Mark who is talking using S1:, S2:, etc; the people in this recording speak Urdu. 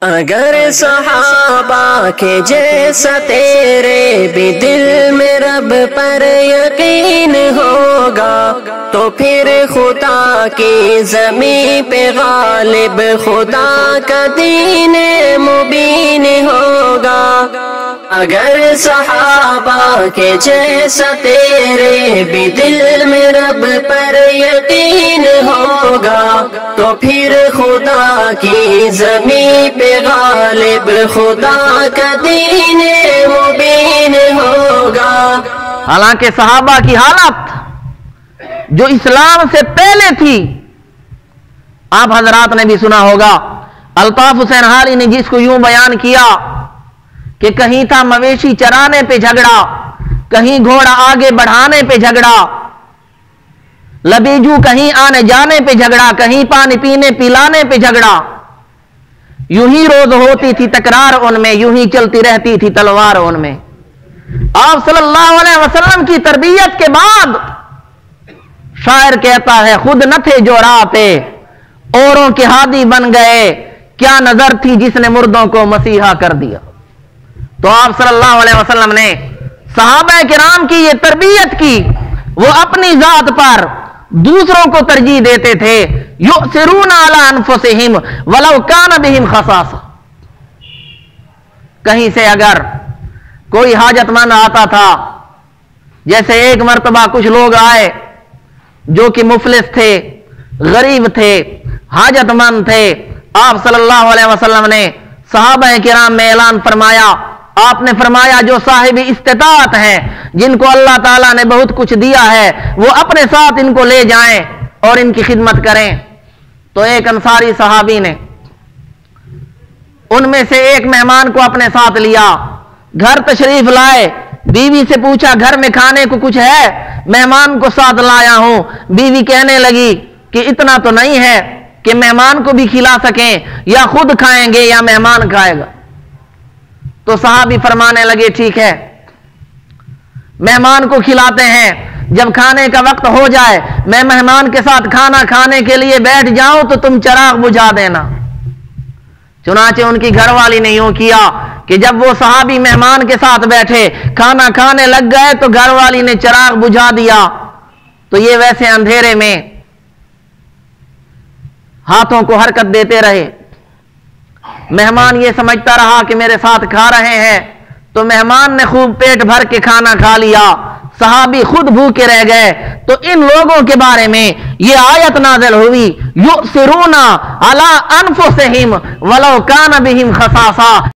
S1: اگر صحابہ کے جیسا تیرے بھی دل میں رب پر یقین ہوگا تو پھر خدا کی زمین پہ غالب خدا کا دین مبین ہوگا۔ اگر صحابہ کے جیسا تیرے بھی دل میں رب پر یقین ہوگا تو پھر خدا کی زمین پہ غالب خدا کا دین مبین ہوگا۔
S2: حالانکہ صحابہ کی حالت جو اسلام سے پہلے تھی، آپ حضرات نے بھی سنا ہوگا، الطاف حسین حالی نے جس کو یوں بیان کیا کہ کہیں تھا مویشی چرانے پہ جھگڑا، کہیں گھوڑا آگے بڑھانے پہ جھگڑا، لبیجو کہیں آنے جانے پہ جھگڑا، کہیں پانی پینے پلانے پہ جھگڑا، یوں ہی روز ہوتی تھی تکرار ان میں، یوں ہی چلتی رہتی تھی تلوار ان میں۔ آپ صلی اللہ علیہ وسلم کی تربیت کے بعد شاعر کہتا ہے خود نہ تھے جو راہ پہ اوروں کے ہادی بن گئے، کیا نظر تھی جس نے مردوں کو مسیحا کر دیا۔ تو آپ صلی اللہ علیہ وسلم نے صحابہ کرام کی یہ تربیت کی، وہ اپنی ذات پر دوسروں کو ترجیح دیتے تھے، یؤثرون علی انفسہم ولو کان بہم خصاصہ۔ کہیں سے اگر کوئی حاجت مند آتا تھا، جیسے ایک مرتبہ کچھ لوگ آئے جو کہ مفلس تھے، غریب تھے، حاجت مند تھے، آپ صلی اللہ علیہ وسلم نے صحابہ کرام میں اعلان فرمایا، آپ نے فرمایا جو صاحب استطاعت ہیں، جن کو اللہ تعالیٰ نے بہت کچھ دیا ہے، وہ اپنے ساتھ ان کو لے جائیں اور ان کی خدمت کریں۔ تو ایک انصاری صحابی نے ان میں سے ایک مہمان کو اپنے ساتھ لیا، گھر تشریف لائے، بیوی سے پوچھا گھر میں کھانے کو کچھ ہے؟ مہمان کو ساتھ لایا ہوں۔ بیوی کہنے لگی کہ اتنا تو نہیں ہے کہ مہمان کو بھی کھلا سکیں، یا خود کھائیں گے یا مہمان کھائے گا۔ تو صحابی فرمانے لگے ٹھیک ہے، مہمان کو کھلاتے ہیں، جب کھانے کا وقت ہو جائے میں مہمان کے ساتھ کھانا کھانے کے لیے بیٹھ جاؤں تو تم چراغ بجھا دینا۔ چنانچہ ان کی گھر والی نے یوں کیا کہ جب وہ صحابی مہمان کے ساتھ بیٹھے کھانا کھانے لگ گئے تو گھر والی نے چراغ بجھا دیا، تو یہ ویسے اندھیرے میں ہاتھوں کو حرکت دیتے رہے۔ مہمان یہ سمجھتا رہا کہ میرے ساتھ کھا رہے ہیں، تو مہمان نے خوب پیٹ بھر کے کھانا کھا لیا، صحابی خود بھوکے رہ گئے۔ تو ان لوگوں کے بارے میں یہ آیت نازل ہوئی، یؤثرون علی انفسہم ولو کان بہم خصاصہ۔